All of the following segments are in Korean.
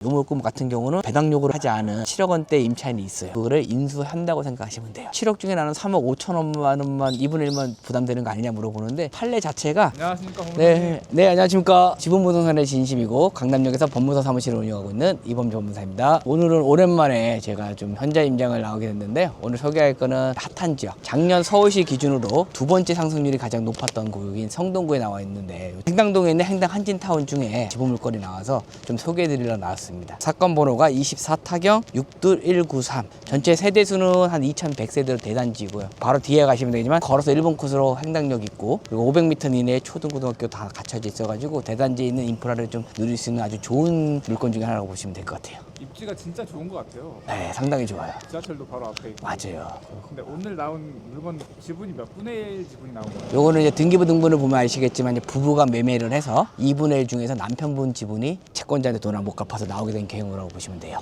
요물금 같은 경우는 배당 요구를 하지 않은 7억 원대 임차인이 있어요. 그거를 인수한다고 생각하시면 돼요. 7억 중에 나는 3억 5천만 원만 2분의 1만 부담되는 거 아니냐 물어보는데 판례 자체가 안녕하십니까 법무사님. 네, 안녕하십니까. 지분부동산의 진심이고 강남역에서 법무사 사무실을 운영하고 있는 이범주 법무사입니다. 오늘은 오랜만에 제가 좀 현장 임장을 나오게 됐는데요. 오늘 소개할 거는 핫한 지역. 작년 서울시 기준으로 두 번째 상승률이 가장 높았던 구역인 성동구에 나와 있는데 행당동에 있는 행당 한진타운 중에 지분물건이 나와서 좀 소개해드리러 나왔습니다. 사건 번호가 24타경 62193. 전체 세대수는 한 2100세대로 대단지고요. 바로 뒤에 가시면 되지만 걸어서 1번 코스로 행당역 있고 그리고 500m 이내에 초등고등학교 다 갖춰져 있어가지고 대단지에 있는 인프라를 좀 누릴 수 있는 아주 좋은 물건 중에 하나라고 보시면 될 것 같아요. 입지가 진짜 좋은 것 같아요. 네, 상당히 좋아요. 지하철도 바로 앞에 있고. 맞아요. 근데 오늘 나온 물건 지분이 몇 분의 1 지분이 나온 거예요? 요거는 이제 등기부 등본을 보면 아시겠지만 이제 부부가 매매를 해서 2분의 1 중에서 남편분 지분이 채권자한테 돈을 못 갚아서 나오게 된 경우라고 보시면 돼요.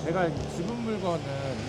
제가 지분 물건은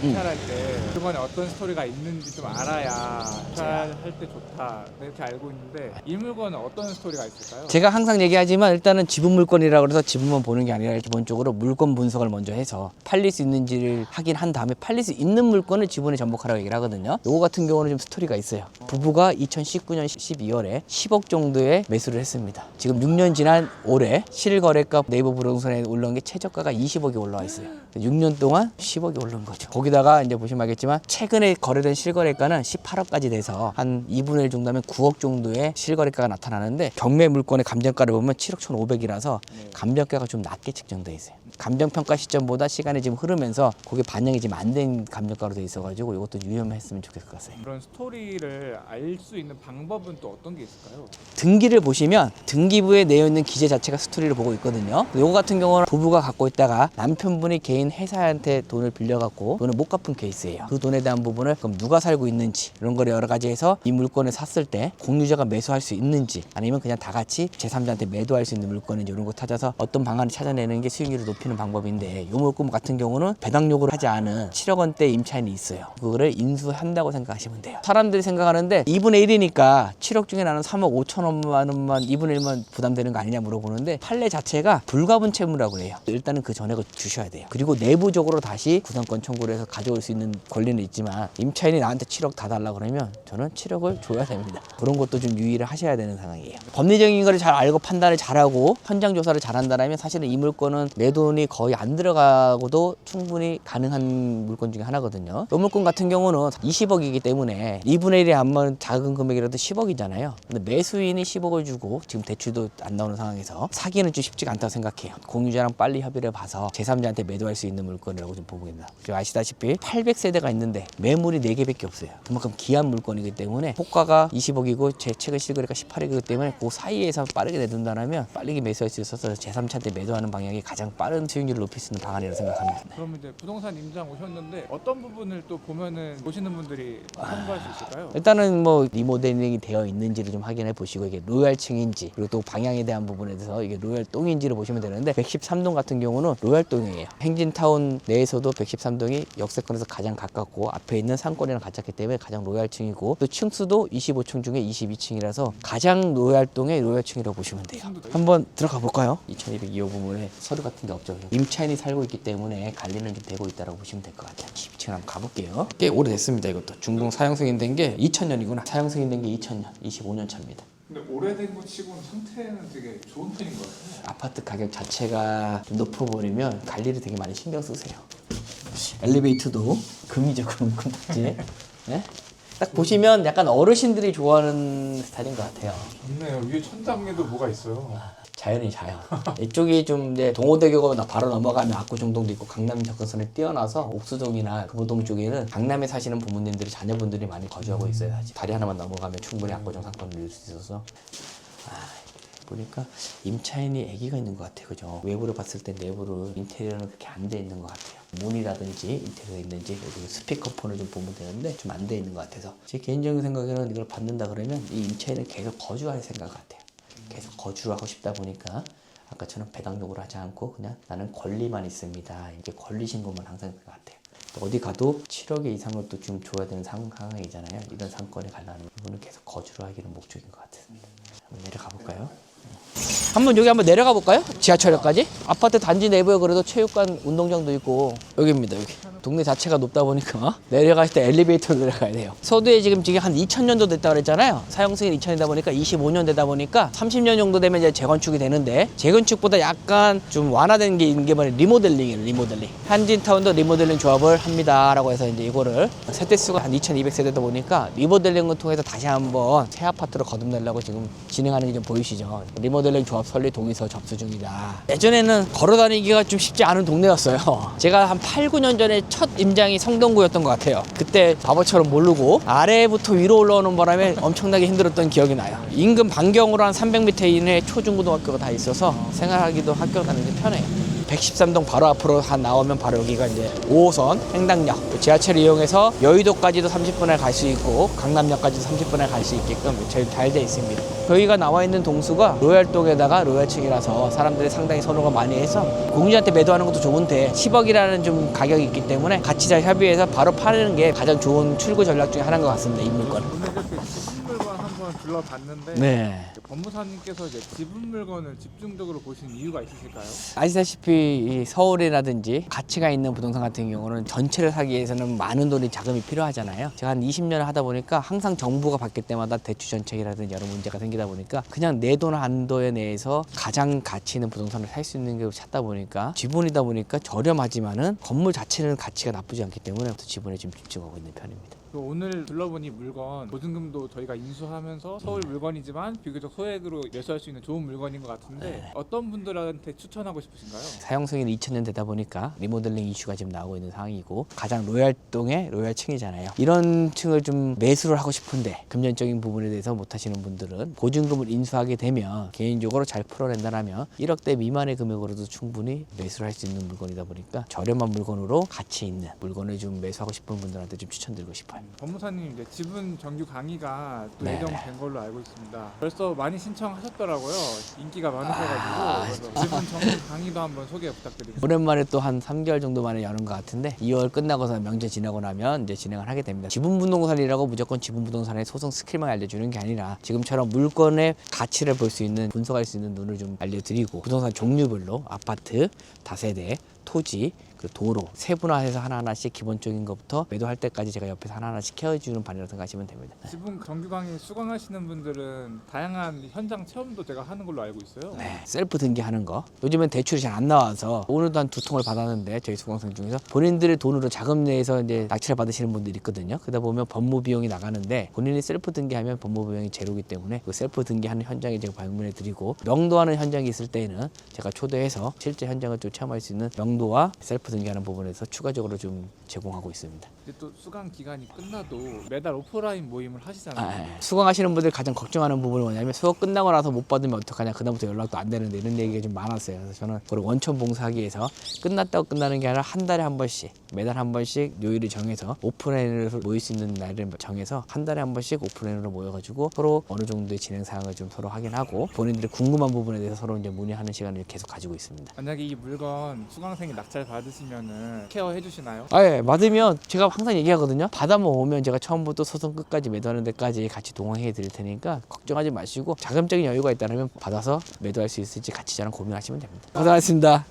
입찰할 때 물건에 어떤 스토리가 있는지 좀 알아야 입찰할 때 좋다 이렇게 알고 있는데 이 물건은 어떤 스토리가 있을까요? 제가 항상 얘기하지만 일단은 지분 물건이라고 해서 지분만 보는 게 아니라 기본적으로 물건 분석을 먼저 해서 팔릴 수 있는지를 확인한 다음에 팔릴 수 있는 물건을 지분에 접목하라고 얘기를 하거든요. 요거 같은 경우는 좀 스토리가 있어요. 부부가 2019년 12월에 10억 정도의 매수를 했습니다. 지금 6년 지난 올해 실거래가 네이버 부동산에 올라온 게 최저가가 20억이 올라와 있어요. 6년 동안 10억이 오른 거죠. 거기다가 이제 보시면 알겠지만 최근에 거래된 실거래가는 18억까지 돼서 한 2분의 1 정도면 9억 정도의 실거래가가 나타나는데 경매 물건의 감정가를 보면 7억 1,500이라서 감정가가 좀 낮게 측정돼 있어요. 감정평가 시점보다 시간이 지금 흐르면서 그게 반영이 지금 안 된 감정가로 돼 있어가지고 이것도 유념했으면 좋겠을 것 같아요. 그런 스토리를 알 수 있는 방법은 또 어떤 게 있을까요? 등기를 보시면 등기부에 내어 있는 기재 자체가 스토리를 보고 있거든요. 요거 같은 경우는 부부가 갖고 있다가 남편분이 개인 회사한테 돈을 빌려갖고 돈을 못 갚은 케이스예요. 그 돈에 대한 부분을 그럼 누가 살고 있는지 이런 거를 여러 가지 해서 이 물건을 샀을 때 공유자가 매수할 수 있는지 아니면 그냥 다 같이 제3자한테 매도할 수 있는 물건인지 이런 거 찾아서 어떤 방안을 찾아내는 게 수익률을 높이는 방법인데 요 물건 같은 경우는 배당 요구를 하지 않은 7억 원대 임차인이 있어요. 그거를 인수한다고 생각하시면 돼요. 사람들이 생각하는데 2분의 1이니까 7억 중에 나는 3억 5천만 원만 2분의 1만 부담되는 거 아니냐 물어보는데 판례 자체가 불가분 채무라고 해요. 일단은 그 전액을 주셔야 돼요. 그리고 내부적으로 다시 구상권 청구를 해서 가져올 수 있는 권리는 있지만 임차인이 나한테 7억 다 달라고 그러면 저는 7억을 줘야 됩니다. 그런 것도 좀 유의를 하셔야 되는 상황이에요. 법리적인 거를 잘 알고 판단을 잘하고 현장 조사를 잘한다면 사실은 이 물건은 내 돈이 거의 안 들어가고도 충분히 가능한 물건 중에 하나거든요. 이 물건 같은 경우는 20억이기 때문에 2분의 1이 한번 작은 금액이라도 10억이잖아요. 근데 매수인이 10억을 주고 지금 대출도 안 나오는 상황에서 사기는 좀 쉽지가 않다고 생각해요. 공유자랑 빨리 협의를 봐서 제3자한테 매도할 수 있는 물건이라고 좀 보고 있습니다. 아시다시피 800세대가 있는데 매물이 4개밖에 없어요. 그만큼 귀한 물건이기 때문에 호가가 20억이고 제 최근 실거래가 18억이기 때문에 그 사이에서 빠르게 내둔다면 빠르게 매수할 수 있어서 제3자한테 매도하는 방향이 가장 빠른 수익률을 높일 수 있는 방안이라고 생각합니다. 그럼 이제 부동산 임장 오셨는데 어떤 부분을 또 보면은 보시는 분들이 참고할 수 있을까요? 일단은 뭐 리모델링이 되어 있는지를 좀 확인해 보시고 이게 로얄층인지 그리고 또 방향에 대한 부분에 대해서 이게 로얄동인지를 보시면 되는데 113동 같은 경우는 로얄동이에요. 행진타운 내에서도 113동이 역세권에서 가장 가깝고 앞에 있는 상권이랑 가깝기 때문에 가장 로얄층이고 또 층수도 25층 중에 22층이라서 가장 로얄동의 로얄층이라고 보시면 돼요. 한번 들어가 볼까요? 2202호 부분에 서류 같은 게 없죠. 임차인이 살고 있기 때문에 관리는 좀 되고 있다고 보시면 될 것 같아요. 22층 한번 가볼게요. 꽤 오래됐습니다. 이것도 중공 사용 승인된 게 2000년이구나. 사용 승인된 게 2000년, 25년 차입니다. 근데 오래된 것 치고는 상태는 되게 좋은 편인 것 같아요. 아파트 가격 자체가 좀 높아버리면 관리를 되게 많이 신경 쓰세요. 엘리베이터도 금이죠, 금 딱지. 네? 딱 보시면 약간 어르신들이 좋아하는 스타일인 것 같아요. 좋네요. 위에 천장에도 뭐가 있어요. 자연이 자연. 이쪽이 좀 이제 동호대교가 바로 넘어가면 압구정동도 있고 강남 접근선에 뛰어나서 옥수동이나 금호동 쪽에는 강남에 사시는 부모님들이 자녀분들이 많이 거주하고 있어요. 사실. 다리 하나만 넘어가면 충분히 압구정 상권을 누릴 수 있어서. 보니까 임차인이 애기가 있는 것 같아요. 그죠? 외부로 봤을 때 내부로 인테리어는 그렇게 안 돼 있는 것 같아요. 문이라든지 인테리어가 있는지 여기 스피커폰을 좀 보면 되는데 좀 안 돼 있는 것 같아서 제 개인적인 생각에는 이걸 받는다 그러면 이 임차인은 계속 거주할 생각 같아요. 계속 거주를 하고 싶다 보니까 아까처럼 배당 요구를 하지 않고 그냥 나는 권리만 있습니다. 이게 권리 신고만 항상 것 같아요. 어디 가도 7억 이상을 또 좀 줘야 되는 상황이잖아요. 이런 상권에 가려는 부분은 계속 거주를 하기는 목적인 것 같습니다. 한번 내려가 볼까요? 한번 여기 한번 내려가 볼까요? 지하철역까지? 아파트 단지 내부에 그래도 체육관, 운동장도 있고 여기입니다. 여기 동네 자체가 높다 보니까 내려갈 때 엘리베이터로 내려가야 돼요. 서두에 지금 한 2000년도 됐다 그랬잖아요. 사용 승인 2000이다 보니까 25년 되다 보니까 30년 정도 되면 이제 재건축이 되는데, 재건축보다 약간 좀 완화된 게 있는 게 뭐냐, 리모델링이에요. 리모델링. 한진타운도 리모델링 조합을 합니다라고 해서 이제 이거를 세대수가 한 2200세대다 보니까 리모델링을 통해서 다시 한번 새 아파트로 거듭내려고 지금 진행하는 게 좀 보이시죠. 리모델링 조합 설립 동의서 접수 중이다. 예전에는 걸어 다니기가 좀 쉽지 않은 동네였어요. 제가 한 8, 9년 전에 첫 임장이 성동구였던 것 같아요. 그때 바보처럼 모르고 아래부터 위로 올라오는 바람에 엄청나게 힘들었던 기억이 나요. 인근 반경으로 한 300m 이내에 초중고등학교가 다 있어서 생활하기도 학교 다니기 편해요. 113동 바로 앞으로 나오면 바로 여기가 이제 5호선 횡단역, 지하철 이용해서 여의도까지도 30분에 갈 수 있고 강남역까지도 30분에 갈 수 있게끔 제일 잘 돼 있습니다. 저희가 나와 있는 동수가 로얄동에다가 로얄층이라서 사람들이 상당히 선호가 많이 해서 공유한테 매도하는 것도 좋은데 10억이라는 좀 가격이 있기 때문에 같이 잘 협의해서 바로 파는 게 가장 좋은 출구 전략 중에 하나인 것 같습니다. 이 물건. 오늘 이렇게 지분 물건 한번 둘러봤는데 네. 법무사님께서 이제 지분 물건을 집중적으로 보시는 이유가 있으실까요? 아시다시피 이 서울이라든지 가치가 있는 부동산 같은 경우는 전체를 사기 위해서는 많은 돈이 자금이 필요하잖아요. 제가 한 20년을 하다 보니까 항상 정부가 바뀔 때마다 대출 정책이라든지 여러 문제가 생기다 보니까 그냥 내 돈 한도에 내에서 가장 가치 있는 부동산을 살 수 있는 게 찾다 보니까 지분이다 보니까 저렴하지만은 건물 자체는 가치가 나쁘지 않기 때문에 지분에 지금 집중하고 있는 편입니다. 오늘 둘러본 이 물건 보증금도 저희가 인수하면서 서울 물건이지만 비교적 소액으로 매수할 수 있는 좋은 물건인 것 같은데 어떤 분들한테 추천하고 싶으신가요? 사용 승인 2000년 되다 보니까 리모델링 이슈가 지금 나오고 있는 상황이고 가장 로얄동의 로얄층이잖아요. 이런 층을 좀 매수를 하고 싶은데 금전적인 부분에 대해서 못 하시는 분들은 보증금을 인수하게 되면 개인적으로 잘 풀어낸다라면 1억대 미만의 금액으로도 충분히 매수를 할 수 있는 물건이다 보니까 저렴한 물건으로 가치 있는 물건을 좀 매수하고 싶은 분들한테 좀 추천드리고 싶어요. 법무사님 이제 지분 정규 강의가 또 네. 예정된 걸로 알고 있습니다. 벌써 많이 신청하셨더라고요. 인기가 많으셔가지고 그래서 지분 정규 강의도 한번 소개 부탁드립니다. 오랜만에 또 한 3개월 정도 만에 여는 것 같은데 2월 끝나고서 명제 지나고 나면 이제 진행을 하게 됩니다. 지분부동산이라고 무조건 지분부동산의 소송 스킬만 알려주는 게 아니라 지금처럼 물건의 가치를 볼 수 있는 분석할 수 있는 눈을 좀 알려드리고 부동산 종류별로 아파트, 다세대, 토지, 그 도로 세분화해서 하나하나씩 기본적인 것부터 매도할 때까지 제가 옆에서 하나하나씩 케어해주는 반이라고 생각하시면 됩니다. 지분 정규 강의 수강하시는 분들은 다양한 현장 체험도 제가 하는 걸로 알고 있어요. 네, 셀프 등기하는 거. 요즘엔 대출이 잘 안 나와서 오늘도 한 2통을 받았는데 저희 수강생 중에서 본인들의 돈으로 자금 내에서 이제 낙찰을 받으시는 분들이 있거든요. 그러다 보면 법무 비용이 나가는데 본인이 셀프 등기하면 법무 비용이 제로이기 때문에 그 셀프 등기하는 현장에 제가 방문해 드리고 명도하는 현장이 있을 때에는 제가 초대해서 실제 현장을 좀 체험할 수 있는 명도와 셀프 등기하는 부분에서 추가적으로 좀 제공하고 있습니다. 이제 또 수강 기간이 끝나도 매달 오프라인 모임을 하시잖아요. 수강하시는 분들 가장 걱정하는 부분은 뭐냐면 수업 끝나고 나서 못 받으면 어떡하냐, 그다음부터 연락도 안 되는데 이런 얘기가 좀 많았어요. 그래서 저는 그걸 원천 봉사하기 위해서 끝났다고 끝나는 게 아니라 한 달에 한 번씩 매달 한 번씩 요일을 정해서 오프라인으로 모일 수 있는 날을 정해서 한 달에 한 번씩 오프라인으로 모여가지고 서로 어느 정도의 진행 사항을 좀 서로 확인하고 본인들이 궁금한 부분에 대해서 서로 이제 문의하는 시간을 계속 가지고 있습니다. 만약에 이 물건 수강생이 낙찰 받으시면은 케어해 주시나요? 예, 받으면 제가 항상 얘기하거든요. 받아만 오면 제가 처음부터 소송 끝까지 매도하는 데까지 같이 동행해 드릴 테니까 걱정하지 마시고 자금적인 여유가 있다면 받아서 매도할 수 있을지 같이 저랑 고민하시면 됩니다. 고생하셨습니다.